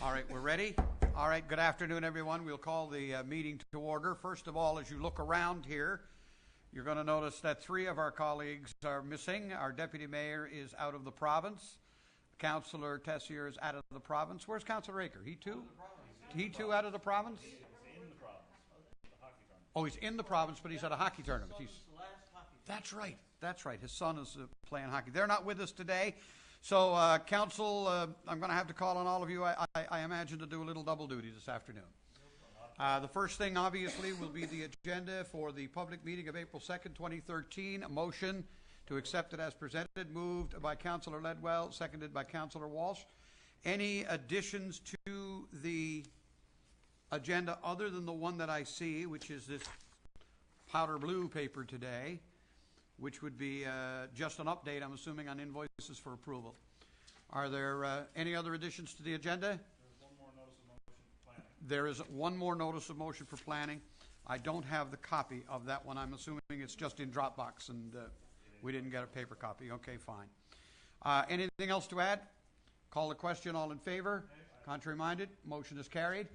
All right, we're ready? All right, good afternoon, everyone. We'll call the meeting to order. First of all, as you look around here, you're going to notice that three of our colleagues are missing. Our deputy mayor is out of the province. Councillor Tessier is out of the province. Where's Councillor Aker? He too? He too out of the province? He's in the province. The hockey tournament. Oh, he's in the province, but he's at a hockey tournament. That's right. That's right. His son is playing hockey. They're not with us today. So, Council, I'm going to have to call on all of you, I imagine, to do a little double duty this afternoon. The first thing, obviously, will be the agenda for the public meeting of April 2nd, 2013. A motion to accept it as presented, moved by Councillor Ledwell, seconded by Councillor Walsh. Any additions to the agenda other than the one that I see, which is this powder blue paper today, which would be just an update, I'm assuming, on invoices for approval. Are there any other additions to the agenda? There is one more notice of motion for planning. I don't have the copy of that one. I'm assuming it's just in Dropbox, and we didn't get a paper copy. Okay, fine. Anything else to add? Call the question. All in favor? Contrary minded? Motion is carried.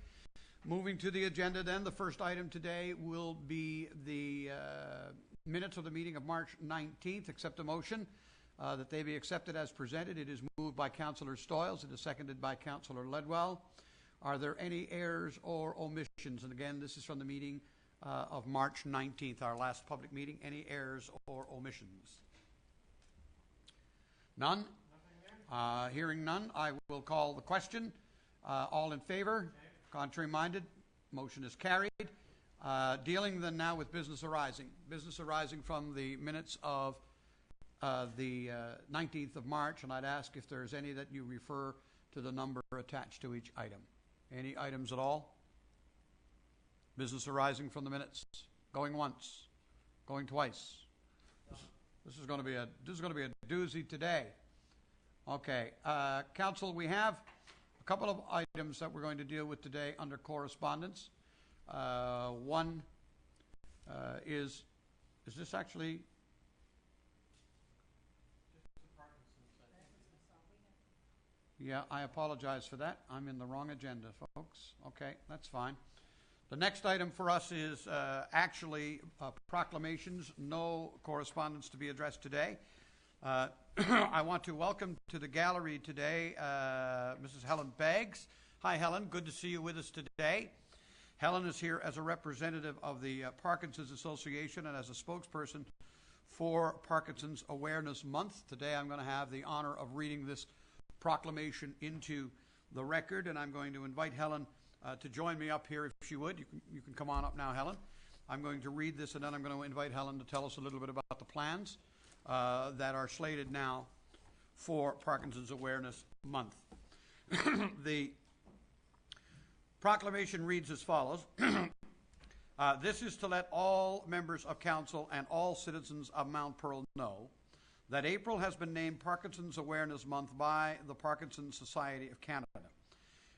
Moving to the agenda then, the first item today will be the minutes of the meeting of March 19th. Accept a motion that they be accepted as presented. It is moved by Councillor Stoyles. It is seconded by Councillor Ledwell. Are there any errors or omissions? And again, this is from the meeting of March 19th, our last public meeting. Any errors or omissions? None? Hearing none, I will call the question. All in favor? Contrary minded? Motion is carried. Dealing then now with business arising. Business arising from the minutes of the 19th of March, and I'd ask if there's any that you refer to the number attached to each item. Any items at all? Business arising from the minutes. Going once. Going twice. This is going to be a doozy today. Okay, Council, we have a couple of items that we're going to deal with today under correspondence. One is this actually? Yeah, I apologize for that. I'm in the wrong agenda, folks. Okay, that's fine. The next item for us is actually proclamations. No correspondence to be addressed today. I want to welcome to the gallery today Mrs. Helen Beggs. Hi, Helen. Good to see you with us today. Helen is here as a representative of the Parkinson's Association and as a spokesperson for Parkinson's Awareness Month. Today I'm going to have the honor of reading this proclamation into the record, and I'm going to invite Helen to join me up here if she would. You can come on up now, Helen. I'm going to read this, and then I'm going to invite Helen to tell us a little bit about the plans that are slated now for Parkinson's Awareness Month. The proclamation reads as follows. This is to let all members of Council and all citizens of Mount Pearl know that April has been named Parkinson's Awareness Month by the Parkinson's Society of Canada.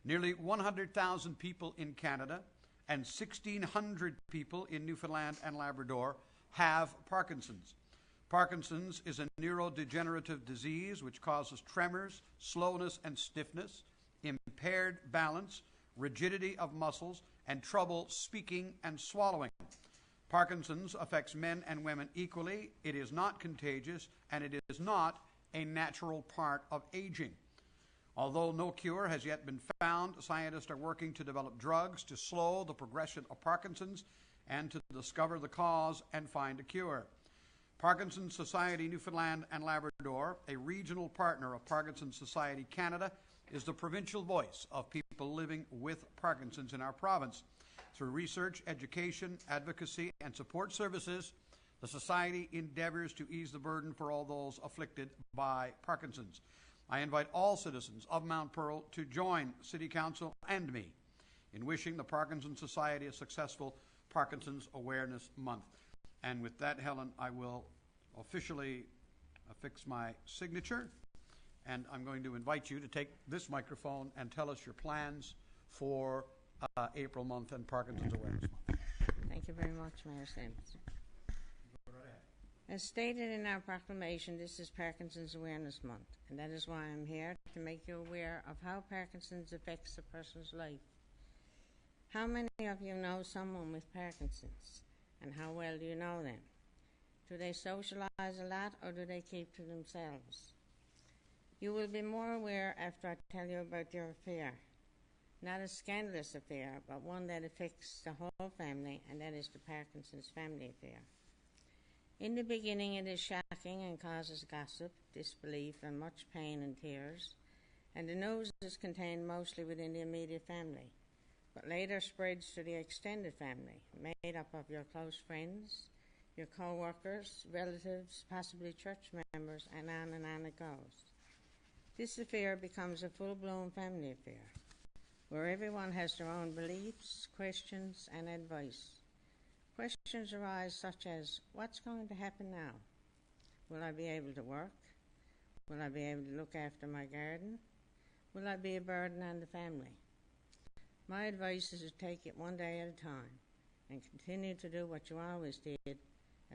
Nearly 100,000 people in Canada and 1,600 people in Newfoundland and Labrador have Parkinson's. Parkinson's is a neurodegenerative disease which causes tremors, slowness and stiffness, impaired balance, rigidity of muscles, and trouble speaking and swallowing. Parkinson's affects men and women equally. It is not contagious, and it is not a natural part of aging. Although no cure has yet been found, scientists are working to develop drugs to slow the progression of Parkinson's and to discover the cause and find a cure. Parkinson's Society Newfoundland and Labrador, a regional partner of Parkinson's Society Canada, is the provincial voice of people living with Parkinson's in our province. Through research, education, advocacy, and support services, the Society endeavors to ease the burden for all those afflicted by Parkinson's. I invite all citizens of Mount Pearl to join City Council and me in wishing the Parkinson's Society a successful Parkinson's Awareness Month. And with that, Helen, I will officially affix my signature, and I'm going to invite you to take this microphone and tell us your plans for April month and Parkinson's Awareness Month. Thank you very much, Mayor Sims. Go right ahead. As stated in our proclamation, this is Parkinson's Awareness Month, and that is why I'm here to make you aware of how Parkinson's affects a person's life. How many of you know someone with Parkinson's, and how well do you know them? Do they socialize a lot, or do they keep to themselves? You will be more aware after I tell you about your affair. Not a scandalous affair, but one that affects the whole family, and that is the Parkinson's family affair. In the beginning, it is shocking and causes gossip, disbelief, and much pain and tears, and the news is contained mostly within the immediate family, but later spreads to the extended family, made up of your close friends, your co-workers, relatives, possibly church members, and on it goes. This affair becomes a full-blown family affair, where everyone has their own beliefs, questions, and advice. Questions arise such as, what's going to happen now? Will I be able to work? Will I be able to look after my garden? Will I be a burden on the family? My advice is to take it one day at a time and continue to do what you always did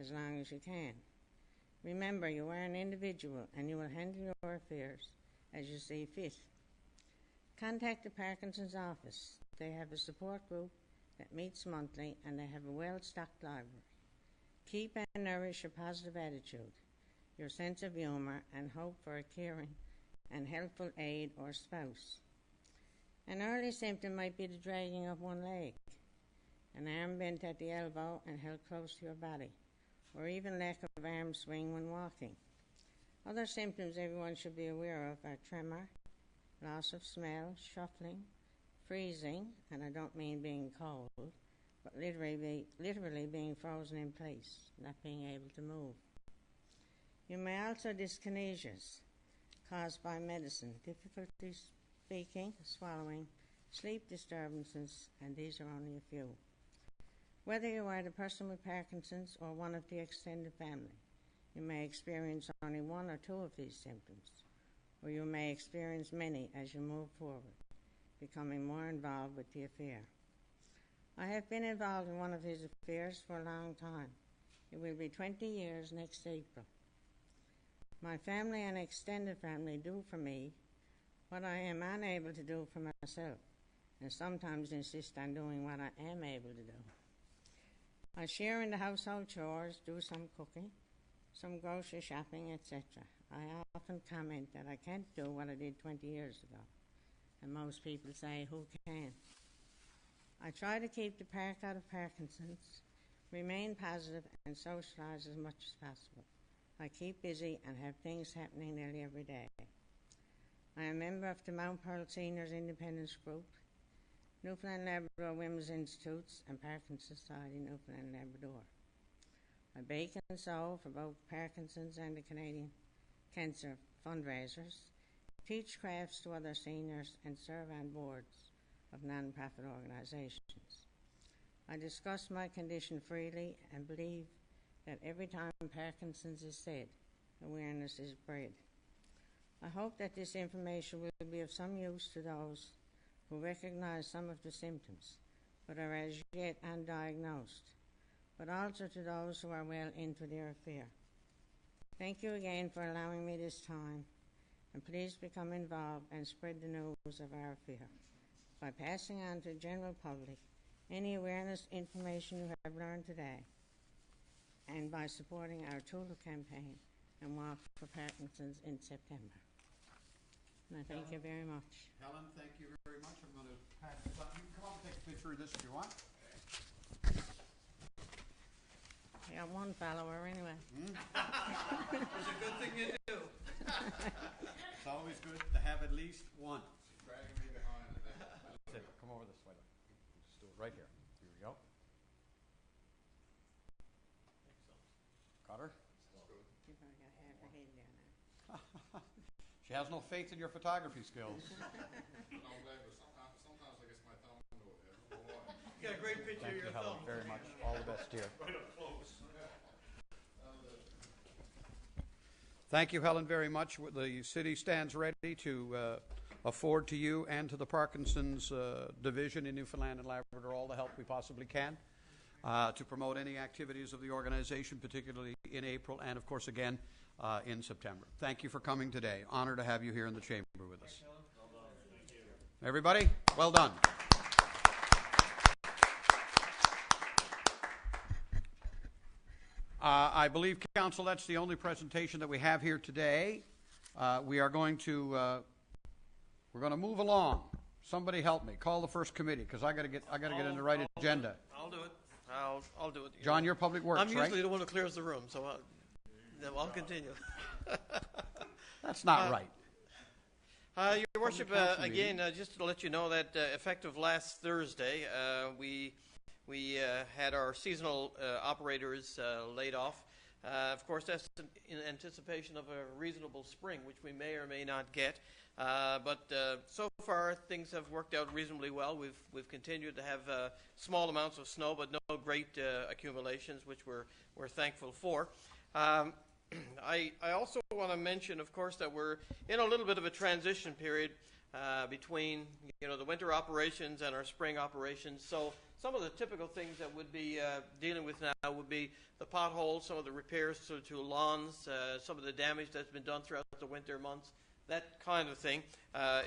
as long as you can. Remember, you are an individual and you will handle your affairs as you see fit. Contact the Parkinson's office. They have a support group that meets monthly, and they have a well-stocked library. Keep and nourish your positive attitude, your sense of humor, and hope for a caring and helpful aide or spouse. An early symptom might be the dragging of one leg, an arm bent at the elbow and held close to your body, or even lack of arm swing when walking. Other symptoms everyone should be aware of are tremor, loss of smell, shuffling, freezing, and I don't mean being cold, but literally being frozen in place, not being able to move. You may also dyskinesias caused by medicine, difficulty speaking, swallowing, sleep disturbances, and these are only a few. Whether you are the person with Parkinson's or one of the extended family, you may experience only one or two of these symptoms, or you may experience many as you move forward, becoming more involved with the affair. I have been involved in one of his affairs for a long time. It will be 20 years next April. My family and extended family do for me what I am unable to do for myself, and sometimes insist on doing what I am able to do. I share in the household chores, do some cooking, some grocery shopping, etc. I often comment that I can't do what I did 20 years ago, and most people say, who can? I try to keep the park out of Parkinson's, remain positive, and socialize as much as possible. I keep busy and have things happening nearly every day. I am a member of the Mount Pearl Seniors Independence Group, Newfoundland Labrador Women's Institutes, and Parkinson's Society Newfoundland Labrador. I bake and sew for both Parkinson's and the Canadian Cancer fundraisers, teach crafts to other seniors, and serve on boards of non-profit organizations. I discuss my condition freely and believe that every time Parkinson's is said, awareness is bred. I hope that this information will be of some use to those who recognize some of the symptoms but are as yet undiagnosed, but also to those who are well into their affair. Thank you again for allowing me this time, and please become involved and spread the news of our affair by passing on to the general public any awareness information you have learned today, and by supporting our TULIP campaign and Walk for Parkinson's in September. And I thank you very much. Helen, thank you very much. I'm going to pass this on. You can come up and take a picture of this if you want. I got one follower anyway. It's a good thing you do. It's always good to have at least one. She's dragging me behind. That's it. Come over this way. Just do it right here. Here we go. Got her? You probably got half her head down there. She has no faith in your photography skills. No, but sometimes I guess my thumb into it. You got a great picture Thank of you, your Helen, thumb. very much. All the best, dear. Right up close. Thank you, Helen, very much. The city stands ready to afford to you and to the Parkinson's Division in Newfoundland and Labrador all the help we possibly can. to promote any activities of the organization, particularly in April and, of course, again in September. Thank you for coming today. Honor to have you here in the chamber with us. Everybody, well done. I believe, Council, that's the only presentation that we have here today. We are going to we're going to move along. Somebody help me. Call the first committee because I got to get in the right agenda. I'll do it. I'll do it. John, you're Public Works, I'm right? usually the one who clears the room, so I'll continue. That's not right. Your Worship, council again, just to let you know that effective last Thursday, we had our seasonal operators laid off. Of course, that's in anticipation of a reasonable spring, which we may or may not get. But so far, things have worked out reasonably well. We've continued to have small amounts of snow, but no great accumulations, which we're thankful for. I also want to mention, of course, that we're in a little bit of a transition period between the winter operations and our spring operations. So some of the typical things that would be dealing with now would be the potholes, some of the repairs to lawns, some of the damage that's been done throughout the winter months. That kind of thing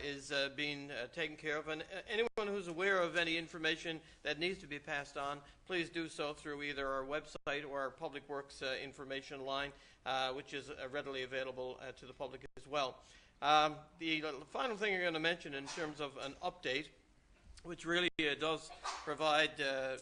is being taken care of. And anyone who's aware of any information that needs to be passed on, please do so through either our website or our Public Works information line, which is readily available to the public as well. The final thing I'm going to mention in terms of an update, which really does provide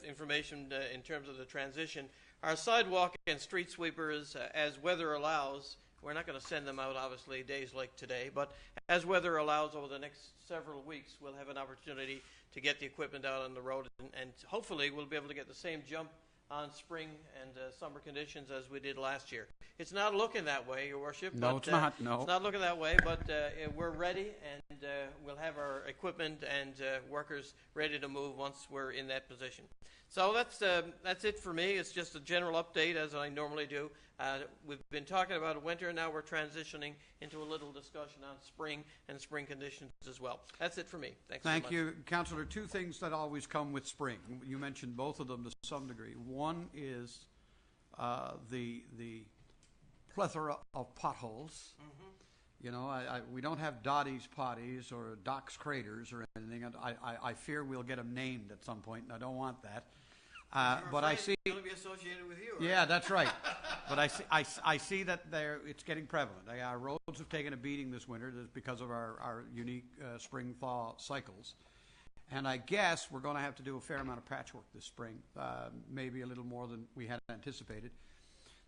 information in terms of the transition, our sidewalk and street sweepers, as weather allows, we're not going to send them out, obviously, days like today, but as weather allows over the next several weeks, we'll have an opportunity to get the equipment out on the road, and hopefully we'll be able to get the same jump on spring and summer conditions as we did last year. It's not looking that way, Your Worship. No, it's not. No. It's not looking that way, but we're ready, and we'll have our equipment and workers ready to move once we're in that position. So that's it for me. It's just a general update, as I normally do. We've been talking about winter. Now we're transitioning into a little discussion on spring and spring conditions as well. That's it for me. Thanks so much. Thank you, Councillor. Two things that always come with spring. You mentioned both of them to some degree. One is the plethora of potholes. Mm-hmm. We don't have Dottie's potties or Doc's craters or anything. I fear we'll get them named at some point, and I don't want that. But I see. It's going to be associated with you. Right? Yeah, that's right. But I see that it's getting prevalent. Our roads have taken a beating this winter because of our unique spring thaw cycles, and I guess we're going to have to do a fair amount of patchwork this spring, maybe a little more than we had anticipated.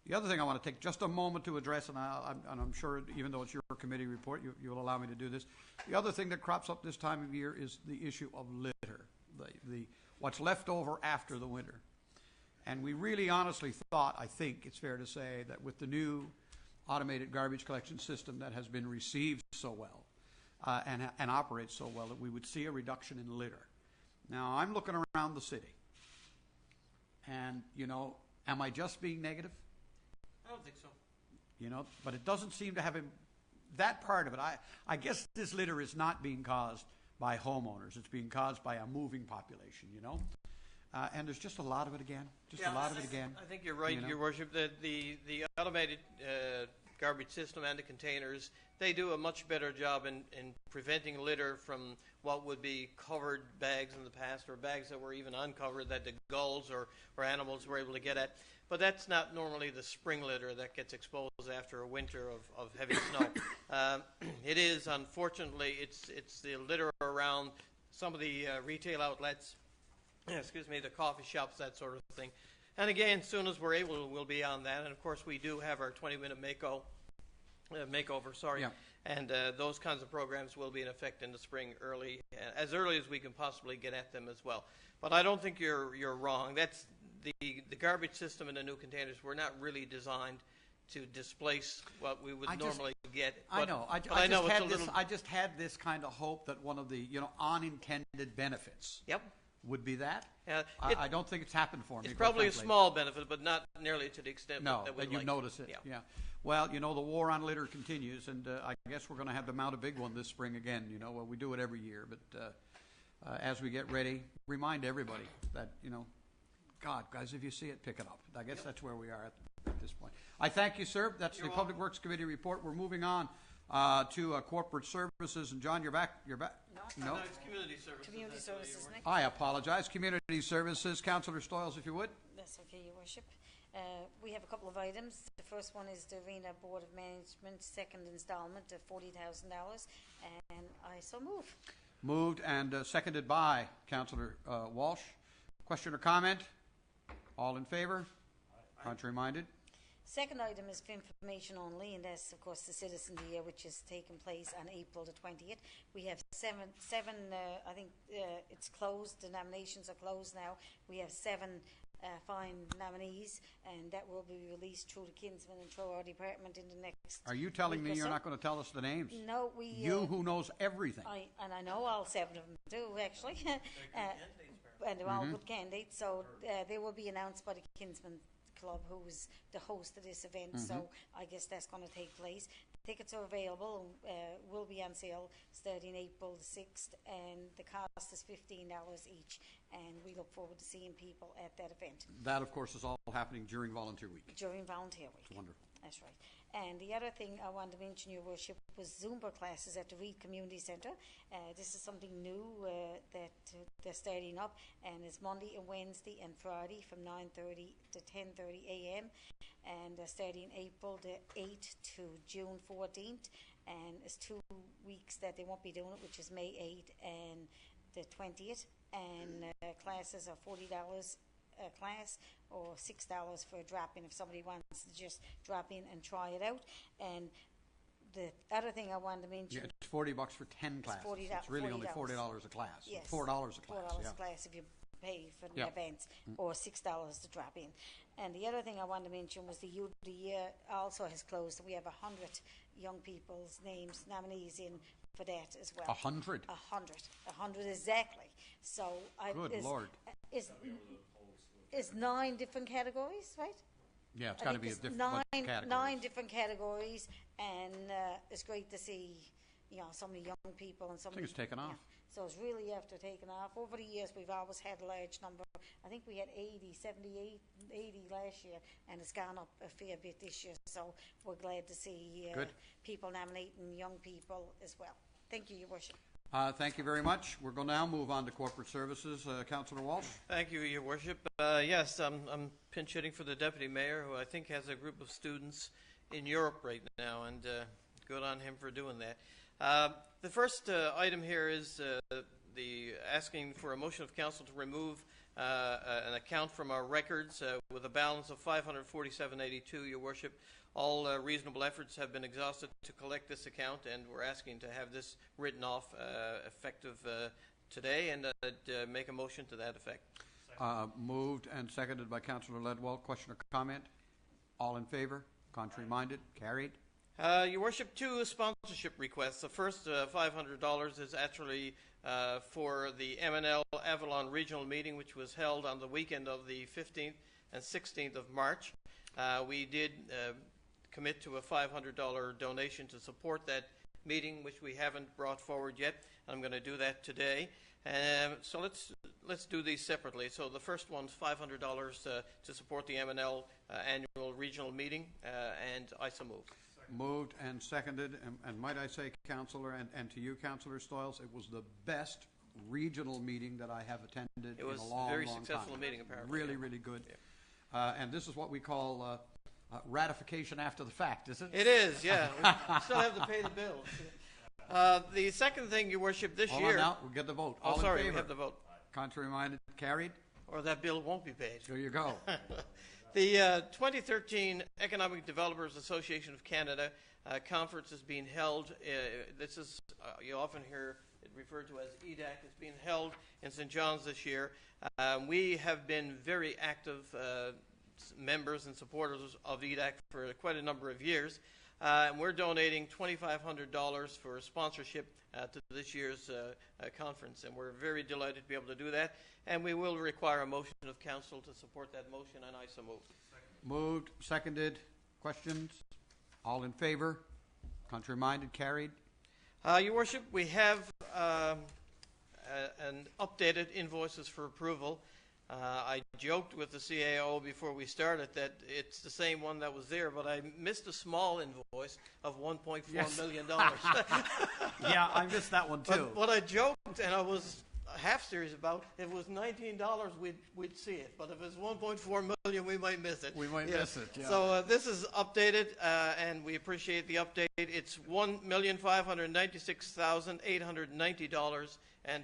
The other thing I want to take just a moment to address, and I'm sure, even though it's your committee report, you'll allow me to do this. The other thing that crops up this time of year is the issue of litter, what's left over after the winter. And we really honestly thought, I think it's fair to say, that with the new automated garbage collection system that has been received so well and operates so well, that we would see a reduction in litter. Now, I'm looking around the city, and, am I just being negative? I don't think so. But it doesn't seem to have that part of it. I guess this litter is not being caused by homeowners. It's being caused by a moving population, and there's just a lot of it again. I think you're right, Your Worship. The automated garbage system and the containers, they do a much better job in preventing litter from what would be covered bags in the past, or bags that were even uncovered that the gulls or animals were able to get at. But that's not normally the spring litter that gets exposed after a winter of heavy snow. It is, unfortunately, it's the litter around some of the retail outlets, the coffee shops, that sort of thing. And again, as soon as we're able, we'll be on that. And of course, we do have our 20-minute makeover. Yeah. And those kinds of programs will be in effect in the spring, as early as we can possibly get at them as well. But I don't think you're wrong. That's the garbage system and the new containers were not really designed to displace what we would normally get. I know. I just had this kind of hope that one of the unintended benefits. Yep. Would be that. I don't think it's happened for me. It's probably a small benefit, but not nearly to the extent that we'd you like. Notice it. Yeah. Well, the war on litter continues, and I guess we're going to have to mount a big one this spring again. Well, we do it every year, but as we get ready, remind everybody that God, guys, if you see it, pick it up. I guess that's where we are at this point. I thank you, sir. That's the Public Works Committee report. We're moving on to corporate services. And John, you're back. You're back. No. It's community services. Community services next. I apologize. Community services. Councillor Stoyles, if you would. That's okay, Your Worship. We have a couple of items. The first one is the Arena Board of Management second installment of $40,000, and I so move. Moved and seconded by Councillor Walsh. Question or comment? All in favor? Contrary minded? Second item is for information only, and that's, of course, the Citizen Year, which is taking place on April the 20th. We have seven. I think it's closed. The nominations are closed now. We have 7 fine nominees, and that will be released through the Kinsman and through our department in the next. Are you telling week me or you're so. not going to tell us the names? No, we. You who knows everything. I know all 7 of them do, actually. And they're all good candidates, so they will be announced by the Kinsman Club, who is the host of this event, so I guess that's going to take place. Tickets are available, will be on sale starting April the 6th, and the cost is $15 each, and we look forward to seeing people at that event. That, of course, is all happening during Volunteer Week. During Volunteer Week. It's wonderful. That's right. And the other thing I wanted to mention, Your Worship, was Zumba classes at the Reed Community Centre. This is something new that they're starting up, and it's Monday and Wednesday and Friday from 9:30 to 10:30 a.m. And they're starting April the 8th to June 14th, and it's 2 weeks that they won't be doing it, which is May 8th and the 20th. And classes are $40 a class, or $6 for a drop-in if somebody wants to just drop in and try it out. And the other thing I wanted to mention, Yeah, it's $40 for 10 classes. It's really only $40 a class. yes, $4 a class. $4 Yeah. a class if you pay for the Yeah. events, or $6 to drop in. And the other thing I wanted to mention was the Youth of the Year also has closed. We have 100 young people's names, nominees in for that as well. 100. 100 exactly. So Good Lord. Is 9 different categories, right? Yeah, it's I got to think be a it's different nine category. different categories, and it's great to see, so many young people and so I many. think it's taken off. So it's really after taken off. Over the years, we've always had a large number. I think we had 80 last year, and it's gone up a fair bit this year. So we're glad to see Good. people nominating young people as well. Thank you, Your Worship. Thank you very much. We're going to now move on to corporate services. Councillor Walsh. Thank you, Your Worship. Yes, I'm pinch hitting for the Deputy Mayor, who I think has a group of students in Europe right now, and good on him for doing that. The first item here is the asking for a motion of council to remove an account from our records with a balance of $547.82, Your Worship. All reasonable efforts have been exhausted to collect this account, and we're asking to have this written off effective today, and make a motion to that effect. Moved and seconded by Councillor Ledwell. Question or comment? All in favor? Contrary minded? Carried. Your Worship, 2 sponsorship requests. The first $500 is actually for the MNL Avalon Regional Meeting, which was held on the weekend of the 15th and 16th of March. We did commit to a $500 donation to support that meeting, which we haven't brought forward yet. I'm going to do that today. So let's do these separately. So the first one's $500 to support the MNL annual regional meeting, and I so move. Moved and seconded, and might I say, Councillor, and to you, Councillor Stoyles, it was the best regional meeting that I have attended It was in a long, a very long successful time. meeting, apparently. Really, really good. And this is what we call ratification after the fact, is it? It is, yeah. We still have to pay the bills. The second thing, Your Worship, this Hold year... on now, we'll get the vote. Oh, All sorry, in we favor? have the vote. Contrary minded? Carried. Or that bill won't be paid. There you go. The 2013 Economic Developers Association of Canada conference is being held. This is, you often hear it referred to as EDAC. It's being held in St. John's this year. We have been very active members and supporters of EDAC for quite a number of years. And we're donating $2,500 for sponsorship to this year's conference. And we're very delighted to be able to do that. And we will require a motion of council to support that motion, and I so move. Moved, seconded. Questions? All in favor? Contrary minded? Carried. Your Worship, we have an updated invoices for approval. I joked with the CAO before we started that it's the same one that was there, but I missed a small invoice of $1.4 Yes. million. Yeah, I missed that one too. But what I joked, and I was half serious about, if it was $19, we'd see it. But if it's $1.4 million, we might miss it. We might miss it, yeah. So this is updated, and we appreciate the update. It's $1,596,890.02, and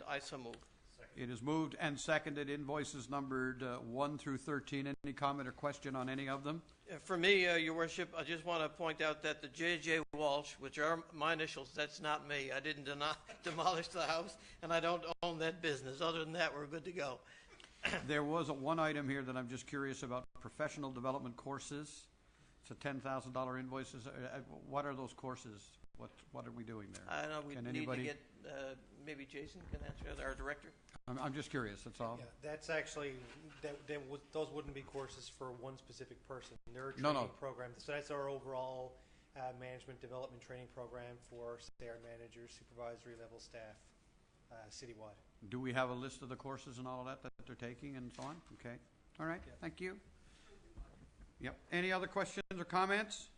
I so move. It is moved and seconded. Invoices numbered 1 through 13. Any comment or question on any of them? For me, Your Worship, I just want to point out that the J.J. Walsh, which are my initials, that's not me. I didn't demolish the house, and I don't own that business. Other than that, we're good to go. There was one item here that I'm just curious about, professional development courses. It's a $10,000 invoices. What are those courses? What are we doing there? I don't know, we Can need anybody- to get, maybe Jason can answer that, our director. I'm just curious, that's all. Yeah, that's actually, those wouldn't be courses for one specific person. They're a No, training no. program. So that's our overall management development training program for, say, our managers, supervisory level staff, citywide. Do we have a list of the courses and all of that they're taking and so on? Okay. All right, Yeah. thank you. Yep. Any other questions or comments?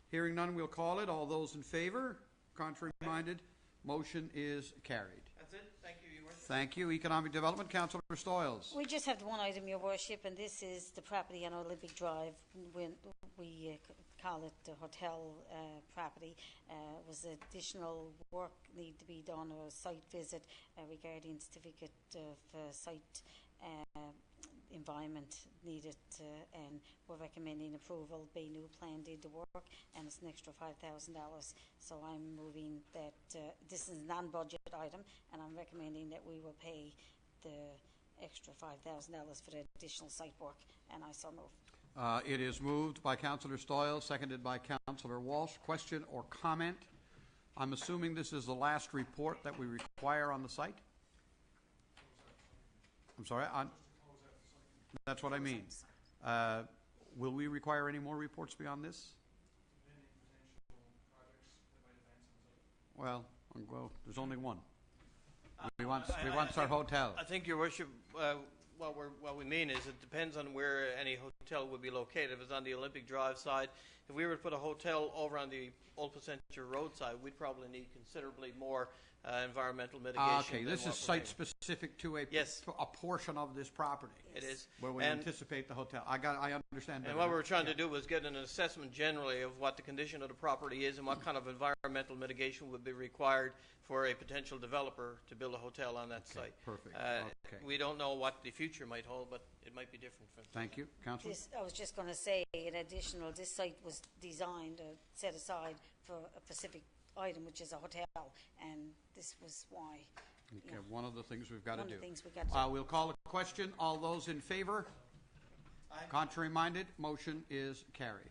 Hearing none, we'll call it. All those in favor? Contrary minded? Motion is carried. That's it. Thank you, Your Worship. Thank you. Economic Development, Councillor Stoyles. We just have one item, Your Worship, and this is the property on Olympic Drive. When we call it the hotel property. Was additional work need to be done, or a site visit regarding certificate of site environment needed, and we're recommending approval. Baynew Plan did the work, and it's an extra $5,000. So I'm moving that this is a non-budget item, and I'm recommending that we will pay the extra $5,000 for the additional site work, and I so move. It is moved by Councillor Stoyles, seconded by Councillor Walsh. Question or comment? I'm assuming this is the last report that we require on the site? I'm sorry? That's what I mean. Will we require any more reports beyond this? Well, there's only one. We want our hotel. I think, Your Worship, what we mean is it depends on where any hotel would be located. If it's on the Olympic Drive side, if we were to put a hotel over on the Old Placentia Road side, we'd probably need considerably more environmental mitigation. Okay, this is site-specific to a portion of this property. It is. Where we anticipate the hotel. I understand that. And what we were trying to do was get an assessment generally of what the condition of the property is and what kind of environmental mitigation would be required for a potential developer to build a hotel on that site. Perfect. We don't know what the future might hold, but it might be different. Thank you. Councillor? I was just going to say, in additional, this site was designed or set aside for a specific item, which is a hotel, and this was why. Okay, one of the things we've got to do. One of the things we've got to do. We'll call a question. All those in favor? Aye. Contrary minded? Motion is carried.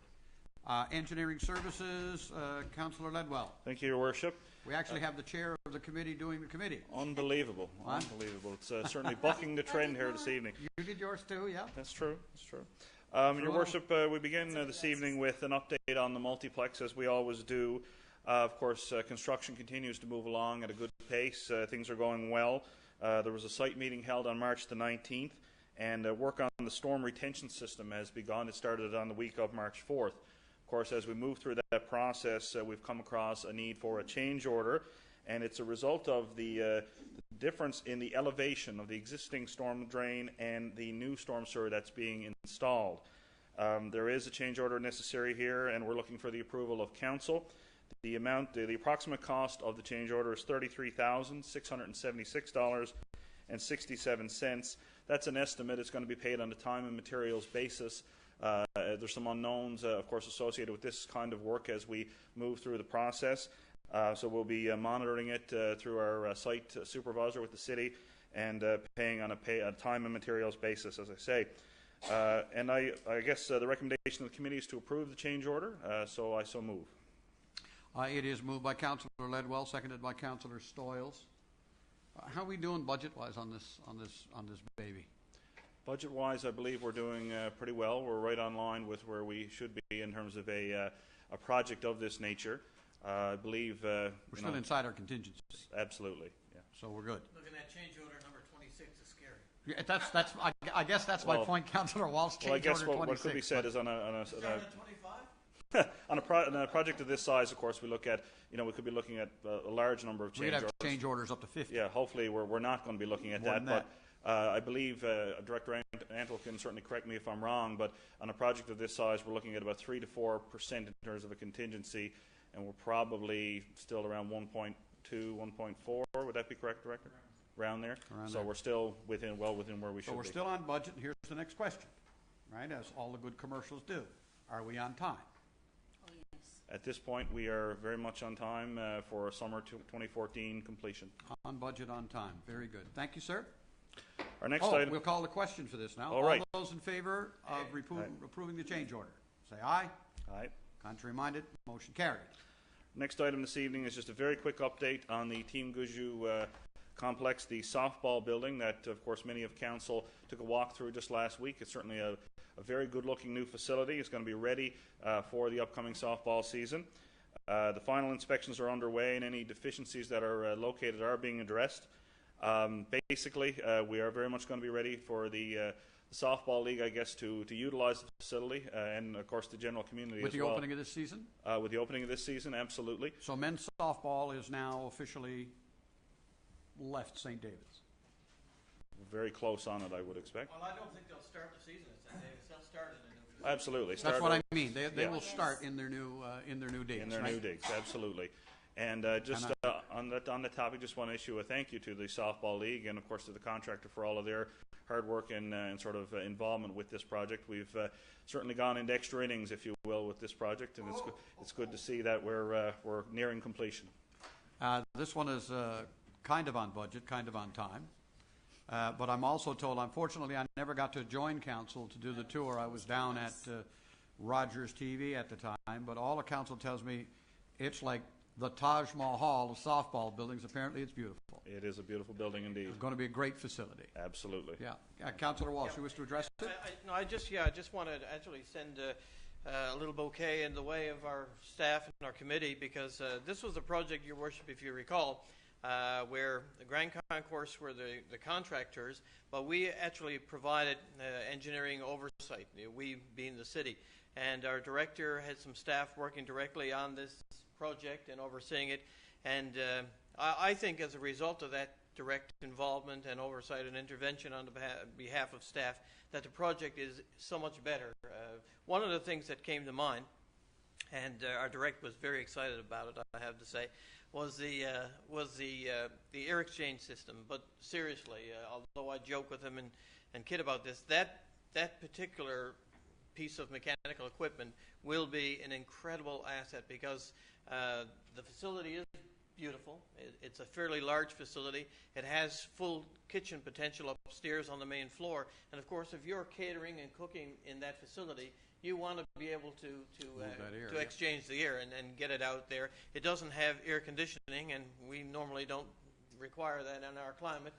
Engineering Services, Councillor Ledwell. Thank you, Your Worship. We actually have the chair of the committee doing the committee. Unbelievable. What? Unbelievable. It's certainly bucking the trend here this evening. You did yours too, yeah? That's true. That's true. Your Worship, we begin this evening with an update on the multiplex, as we always do. Of course, construction continues to move along at a good pace. Things are going well. There was a site meeting held on March the 19th, and work on the storm retention system has begun. It started on the week of March 4th. Of course, as we move through that process, we've come across a need for a change order, and it's a result of the difference in the elevation of the existing storm drain and the new storm sewer that's being installed. There is a change order necessary here, and we're looking for the approval of council. The approximate cost of the change order is $33,676.67. That's an estimate. It's going to be paid on a time and materials basis. There's some unknowns, of course, associated with this kind of work as we move through the process. So we'll be monitoring it through our site supervisor with the city and paying on a time and materials basis, as I say. And I guess the recommendation of the committee is to approve the change order, so I so move. It is moved by Councillor Ledwell, seconded by Councillor Stoyles. How are we doing budget-wise on this baby? Budget-wise, I believe we're doing pretty well. We're right on line with where we should be in terms of a project of this nature. I believe we're still inside our contingencies. Absolutely, yeah. So we're good. Looking at change order number 26 is scary. Yeah, I guess that's my Well- point, Councillor Walsh. Well, I Change guess order what could be 26, said but- is on a project of this size, of course, we look at, we could be looking at a large number of We'd change have orders. change orders up to 50. Yeah, hopefully we're not going to be looking at More that. than But I believe Director Antle can certainly correct me if I'm wrong, but on a project of this size, we're looking at about 3 to 4% in terms of a contingency, and we're probably still around 1.2, 1.4. Would that be correct, Director? Around there. Around so there. we're still well within where we So should we're be. still on budget, and here's the next question, right, as all the good commercials do. Are we on time? Oh, yes. At this point, we are very much on time for summer 2014 completion. On budget, on time. Very good. Thank you, sir. Our next Oh, item. we'll call the question for this now. All right. All those in favor of Aye. approving the change order, say aye. Aye. Contrary minded, motion carried. Next item this evening is just a very quick update on the Team Guju complex, the softball building that, of course, many of council took a walk through just last week. It's certainly a very good-looking new facility. It's going to be ready for the upcoming softball season. The final inspections are underway, and any deficiencies that are located are being addressed. Basically, we are very much going to be ready for the softball league, I guess, to utilize the facility and, of course, the general community With as the well. opening of this season? With the opening of this season, absolutely. So men's softball is now officially left St. David's. Very close on it, I would expect. Well, I don't think they'll start the season at St. Davis. They'll start in a new facility. Absolutely. That's Start what I over mean. They Yeah. will start in their new digs, in their right? new digs, absolutely. And just on the topic, just want to issue a thank you to the Softball League and, of course, to the contractor for all of their hard work and sort of involvement with this project. We've certainly gone into extra innings, if you will, with this project, and it's good to see that we're nearing completion. This one is kind of on budget, kind of on time. But I'm also told, unfortunately, I never got to join council to do the tour. I was down at Rogers TV at the time, but all the council tells me it's like the Taj Mahal of softball buildings. Apparently, it's beautiful. It is a beautiful building indeed. It's going to be a great facility. Absolutely. Yeah. Councillor Walsh, you wish to address it? I just wanted to actually send a little bouquet in the way of our staff and our committee, because this was a project, Your Worship, if you recall, where the Grand Concourse were the contractors, but we actually provided engineering oversight, we being the city. And our director had some staff working directly on this project and overseeing it. And I think as a result of that direct involvement and oversight and intervention on the behalf of staff, that the project is so much better. One of the things that came to mind, and our director was very excited about it, I have to say, was the air exchange system. But seriously, although I joke with him and kid about this, that particular piece of mechanical equipment will be an incredible asset, because the facility is beautiful. It's a fairly large facility. It has full kitchen potential upstairs on the main floor. And of course, if you're catering and cooking in that facility, you want to be able to exchange the air and get it out there. It doesn't have air conditioning, and we normally don't require that in our climate,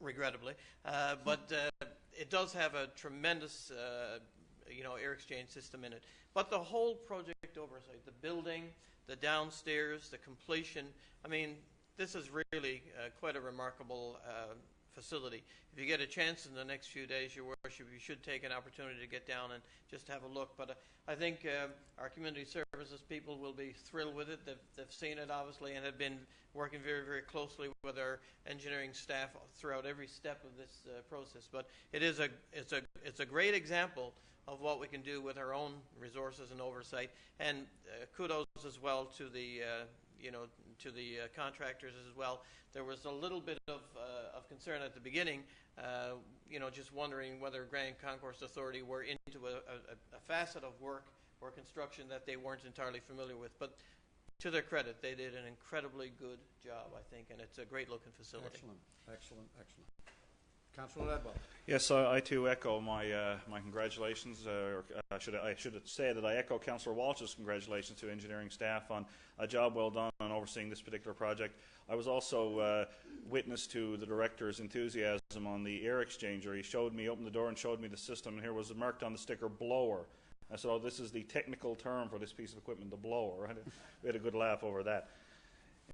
regrettably. But it does have a tremendous air exchange system in it. But the whole project oversight, the building, the downstairs, the completion, I mean, this is really quite a remarkable facility. If you get a chance in the next few days, Your Worship, you should take an opportunity to get down and just have a look. But I think our community services people will be thrilled with it. They've seen it, obviously, and have been working very, very closely with our engineering staff throughout every step of this process. But it's a great example of what we can do with our own resources and oversight. And kudos as well to the contractors as well. There was a little bit of concern at the beginning, just wondering whether Grand Concourse Authority were into a facet of work or construction that they weren't entirely familiar with. But to their credit, they did an incredibly good job, I think, and it's a great-looking facility. Excellent. Councillor Ledwell. Yes, I too echo my congratulations. I should say that I echo Councillor Walsh's congratulations to engineering staff on a job well done on overseeing this particular project. I was also witness to the director's enthusiasm on the air exchanger. He opened the door and showed me the system, and here was marked on the sticker, blower. I said, oh, this is the technical term for this piece of equipment, the blower. We had a good laugh over that.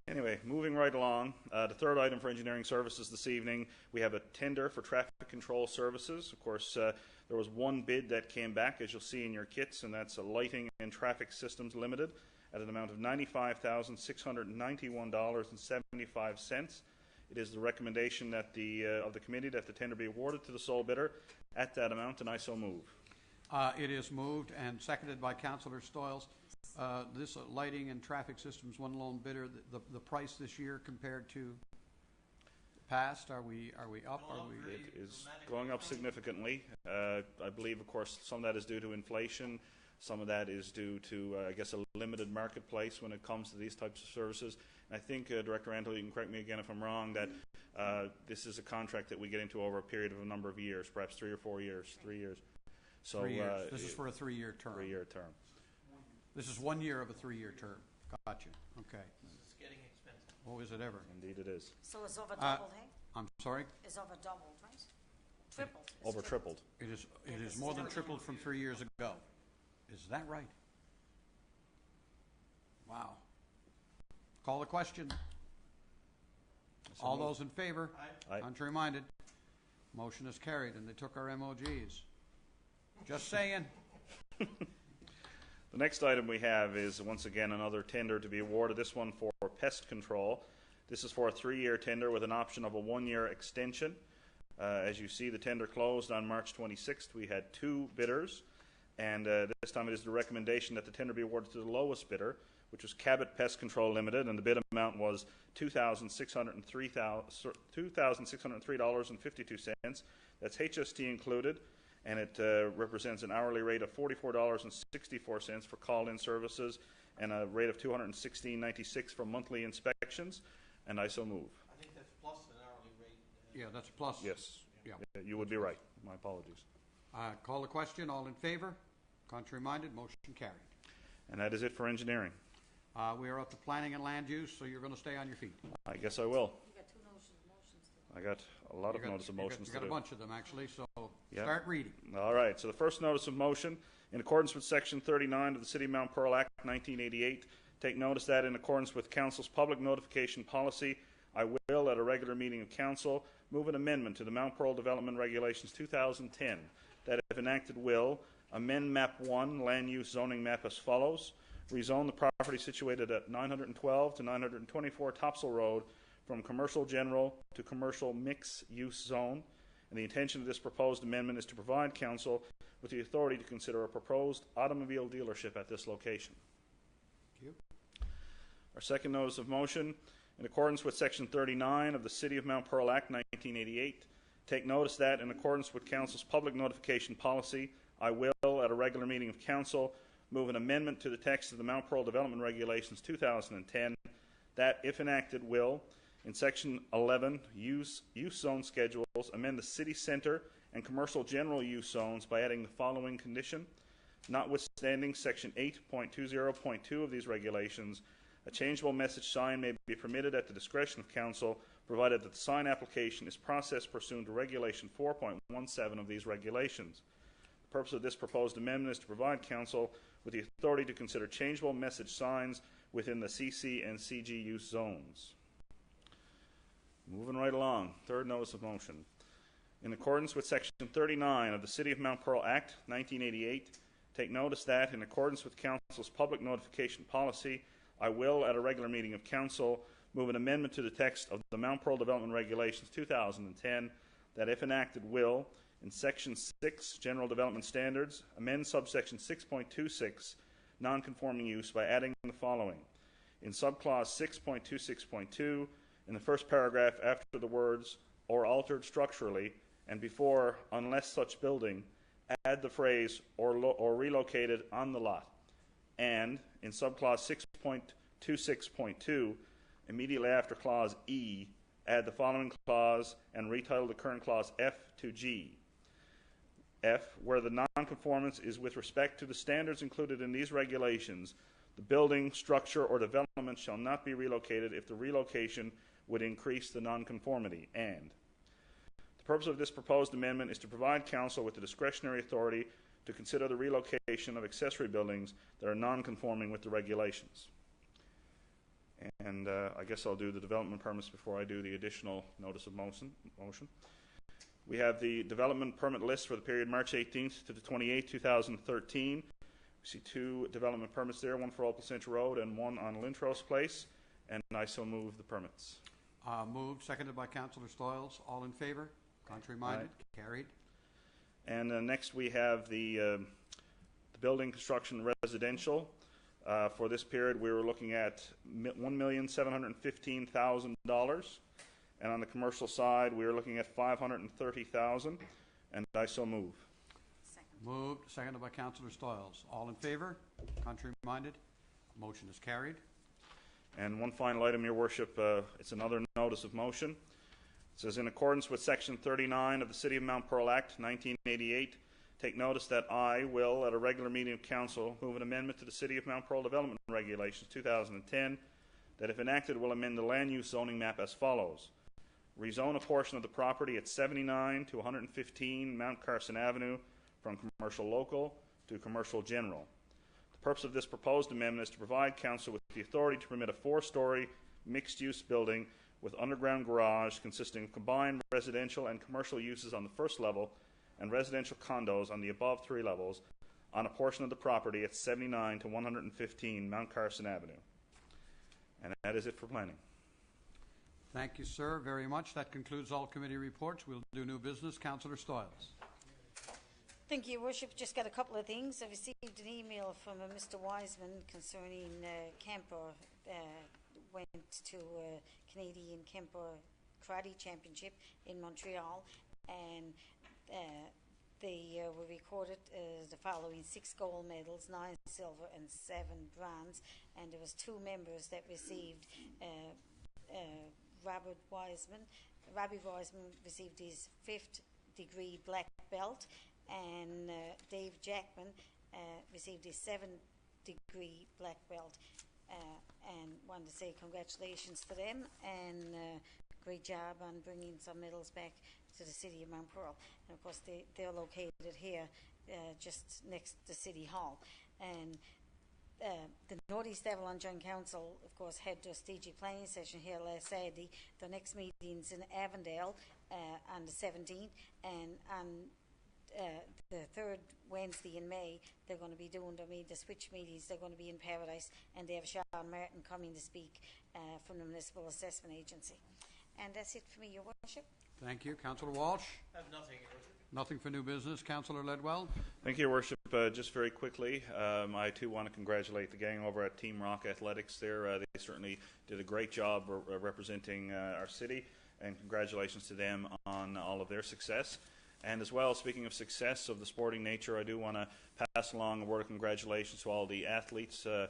Anyway, moving right along, the third item for engineering services this evening, we have a tender for traffic control services. Of course, there was one bid that came back, as you'll see in your kits, and that's a Lighting and Traffic Systems Limited at an amount of $95,691.75. It is the recommendation that of the committee that the tender be awarded to the sole bidder at that amount, and I so move. It is moved and seconded by Councillor Stoyles. This lighting and traffic systems, one lone bidder, the price this year compared to past, are we up? It is going up significantly. I believe, of course, some of that is due to inflation. Some of that is due to, I guess, a limited marketplace when it comes to these types of services. And I think, Director Antle, you can correct me again if I'm wrong, that this is a contract that we get into over a period of a number of years, perhaps 3 or 4 years, 3 years. So 3 years. This is for a 3-year term. 3-year term. This is 1 year of a 3-year term. Gotcha. Okay. It's getting expensive. Oh, is it ever? Indeed it is. So it's over doubled, hey? I'm sorry? It's over doubled, right? Tripled. It's Over tripled. It is more than tripled from 3 years ago. Is that right? Wow. Call the question. All those in favor? Aye. Contrary minded? Motion is carried, and they took our MOGs. Just saying. The next item we have is, once again, another tender to be awarded, this one for pest control. This is for a 3-year tender with an option of a 1-year extension. As you see, the tender closed on March 26th. We had 2 bidders, and this time it is the recommendation that the tender be awarded to the lowest bidder, which was Cabot Pest Control Limited, and the bid amount was $2,603.52. That's HST included, and it represents an hourly rate of $44.64 for call-in services and a rate of $216.96 for monthly inspections, and I so move. I think that's plus an hourly rate. Yeah, that's a plus. Yes. Yeah. You would be right. My apologies. Call the question. All in favor? Contrary minded? Motion carried. And that is it for engineering. We are up to planning and land use, so you're going to stay on your feet. I guess I will. You got 2 motions to I got a lot of notice of motions You to got a do. bunch of them, actually, so Yep. start reading. All right, so the first notice of motion, in accordance with Section 39 of the City of Mount Pearl Act 1988, take notice that in accordance with Council's public notification policy, I will, at a regular meeting of Council, move an amendment to the Mount Pearl Development Regulations 2010, that if enacted will, amend Map 1 land use zoning map as follows: rezone the property situated at 912 to 924 Topsail Road from commercial general to commercial mixed-use zone. And the intention of this proposed amendment is to provide Council with the authority to consider a proposed automobile dealership at this location. Thank you. Our second notice of motion, in accordance with Section 39 of the City of Mount Pearl Act 1988, take notice that in accordance with Council's public notification policy, I will, at a regular meeting of Council, move an amendment to the text of the Mount Pearl Development Regulations 2010 that, if enacted, will, in Section 11, use zone schedules, amend the city center and commercial general use zones by adding the following condition: notwithstanding Section 8.20.2 of these regulations, a changeable message sign may be permitted at the discretion of Council, provided that the sign application is processed pursuant to Regulation 4.17 of these regulations. The purpose of this proposed amendment is to provide Council with the authority to consider changeable message signs within the CC and CG use zones. Moving right along, third notice of motion. In accordance with Section 39 of the City of Mount Pearl Act 1988, take notice that, in accordance with Council's public notification policy, I will, at a regular meeting of Council, move an amendment to the text of the Mount Pearl Development Regulations 2010 that, if enacted, will, in Section 6, General Development Standards, amend subsection 6.26, non-conforming use, by adding the following: in subclause 6.26.2, in the first paragraph, after the words "or altered structurally," and before "unless such building," add the phrase or relocated on the lot. And in subclause 6.26.2, immediately after clause E, add the following clause and retitle the current clause F to G. F, where the nonconformance is with respect to the standards included in these regulations, the building, structure, or development shall not be relocated if the relocation would increase the nonconformity. And the purpose of this proposed amendment is to provide Council with the discretionary authority to consider the relocation of accessory buildings that are nonconforming with the regulations. And I guess I'll do the development permits before I do the additional notice of motion. We have the development permit list for the period March 18th to the 28th, 2013. We see 2 development permits there, one for Old Placentia Road and one on Lintros Place, and I so move the permits. Moved, seconded by Councillor Stoyles. All in favor? Contrary minded? Carried. And next we have the building construction residential. For this period, we were looking at $1,715,000, and on the commercial side, we were looking at $530,000, and I so move. Moved, seconded by Councillor Stoyles. All in favor? Contrary minded? Motion is carried. And one final item, Your Worship, it's another notice of motion. It says, in accordance with Section 39 of the City of Mount Pearl Act, 1988, take notice that I will, at a regular meeting of Council, move an amendment to the City of Mount Pearl Development Regulations 2010 that, if enacted, will amend the land use zoning map as follows. Rezone a portion of the property at 79 to 115 Mount Carson Avenue from commercial local to commercial general. The purpose of this proposed amendment is to provide Council with the authority to permit a 4-story mixed-use building with underground garage consisting of combined residential and commercial uses on the first level and residential condos on the above 3 levels on a portion of the property at 79 to 115 Mount Carson Avenue. And that is it for planning. Thank you, sir, very much. That concludes all committee reports. We'll do new business. Councillor Stoyles. Thank you, Your Worship. Just got a couple of things. I received an email from Mr. Wiseman concerning Kemper. Went to Canadian Kemper Karate Championship in Montreal, and they were recorded as the following: 6 gold medals, 9 silver and 7 bronze, and there was 2 members that received Robbie Wiseman received his 5th degree black belt, and Dave Jackman received his 7th degree black belt, and wanted to say congratulations to them, and great job on bringing some medals back to the City of Mount Pearl. And of course they're located here just next to City Hall. And the Northeast Avalon Joint Council, of course, had their strategic planning session here last Saturday. The next meeting's in Avondale on the 17th, and on the 3rd Wednesday in May, they're going to be doing the switch meetings. They're going to be in Paradise, and they have Sean Martin coming to speak from the Municipal Assessment Agency. And that's it for me, Your Worship. Thank you. Councillor Walsh. I have nothing, Your Worship. Nothing for new business. Councillor Ledwell. Thank you, Your Worship. Just very quickly, I too want to congratulate the gang over at Team Rock Athletics there. They certainly did a great job representing our city, and congratulations to them on all of their success. And as well, speaking of success of the sporting nature, I do want to pass along a word of congratulations to all the athletes, the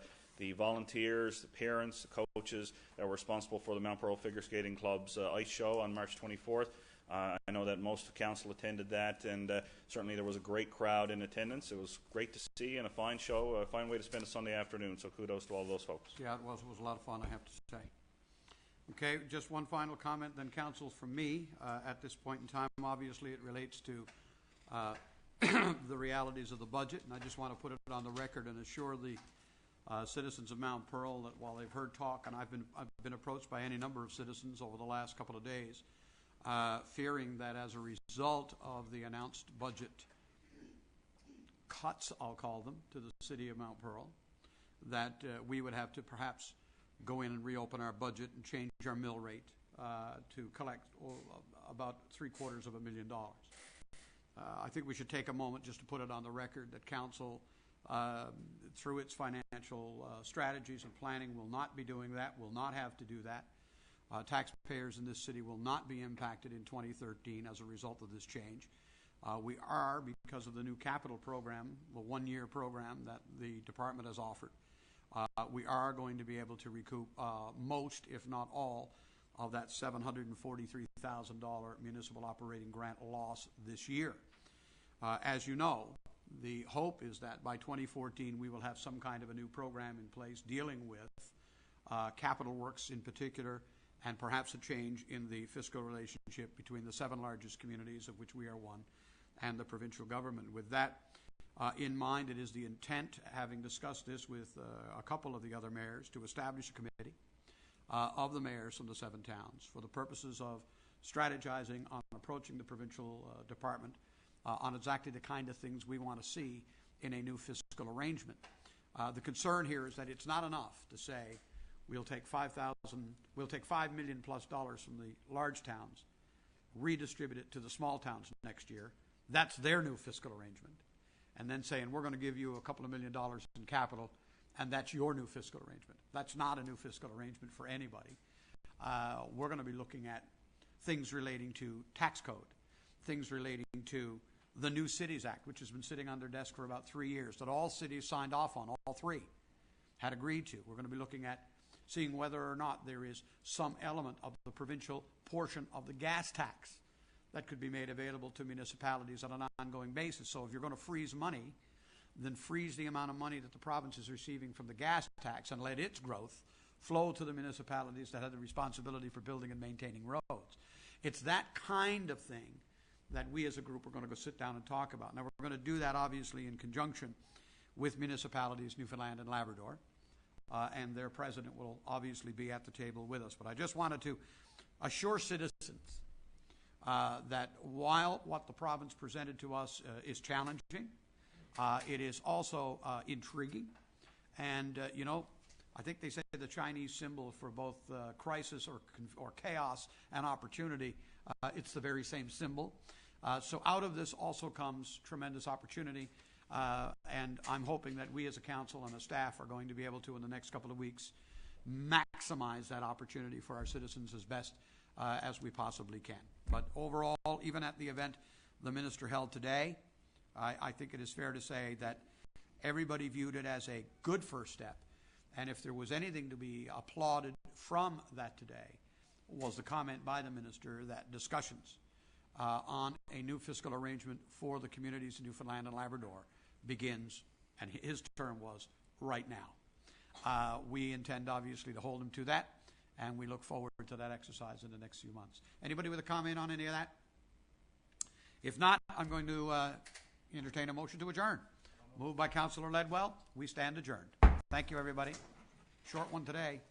volunteers, the parents, the coaches that were responsible for the Mount Pearl Figure Skating Club's ice show on March 24th. I know that most of council attended that, and certainly there was a great crowd in attendance. It was great to see, and a fine show, a fine way to spend a Sunday afternoon, so kudos to all those folks. Yeah, it was a lot of fun, I have to say. Okay, just one final comment, then, council, from me at this point in time. Obviously, it relates to the realities of the budget, and I just want to put it on the record and assure the citizens of Mount Pearl that while they've heard talk, and I've been approached by any number of citizens over the last couple of days, fearing that as a result of the announced budget cuts, I'll call them, to the city of Mount Pearl, that we would have to perhaps go in and reopen our budget and change our mill rate to collect about $750,000. I think we should take a moment just to put it on the record that council, through its financial strategies and planning, will not be doing that, will not have to do that. Taxpayers in this city will not be impacted in 2013 as a result of this change. We are, because of the new capital program, the one-year program that the department has offered, we are going to be able to recoup most, if not all, of that $743,000 municipal operating grant loss this year. As you know, the hope is that by 2014 we will have some kind of a new program in place dealing with capital works in particular, and perhaps a change in the fiscal relationship between the 7 largest communities, of which we are one, and the provincial government. With that in mind, it is the intent, having discussed this with a couple of the other mayors, to establish a committee of the mayors from the 7 towns for the purposes of strategizing on approaching the provincial department on exactly the kind of things we want to see in a new fiscal arrangement. The concern here is that it's not enough to say we'll take $5 million plus from the large towns, redistribute it to the small towns next year. That's their new fiscal arrangement. And then saying we're going to give you a couple of $1 million in capital, and that's your new fiscal arrangement. That's not a new fiscal arrangement for anybody. We're going to be looking at things relating to tax code, things relating to the New Cities Act, which has been sitting on their desk for about 3 years, that all cities signed off on, all 3 had agreed to. We're going to be looking at seeing whether or not there is some element of the provincial portion of the gas tax that could be made available to municipalities on an ongoing basis. So if you're going to freeze money, then freeze the amount of money that the province is receiving from the gas tax and let its growth flow to the municipalities that have the responsibility for building and maintaining roads. It's that kind of thing that we as a group are going to go sit down and talk about. Now, we're going to do that obviously in conjunction with municipalities, Newfoundland and Labrador, and their president will obviously be at the table with us. But I just wanted to assure citizens that while what the province presented to us is challenging, it is also intriguing. And, I think they say the Chinese symbol for both crisis or chaos and opportunity, it's the very same symbol. So out of this also comes tremendous opportunity. And I'm hoping that we as a council and a staff are going to be able to, in the next couple of weeks, maximize that opportunity for our citizens as best as we possibly can. But overall, even at the event the minister held today, I think it is fair to say that everybody viewed it as a good first step. And if there was anything to be applauded from that today, was the comment by the minister that discussions on a new fiscal arrangement for the communities in Newfoundland and Labrador begins, and his term was, right now. We intend, obviously, to hold him to that, and we look forward to that exercise in the next few months. Anybody with a comment on any of that? If not, I'm going to entertain a motion to adjourn. Moved by Councillor Ledwell. We stand adjourned. Thank you, everybody. Short one today.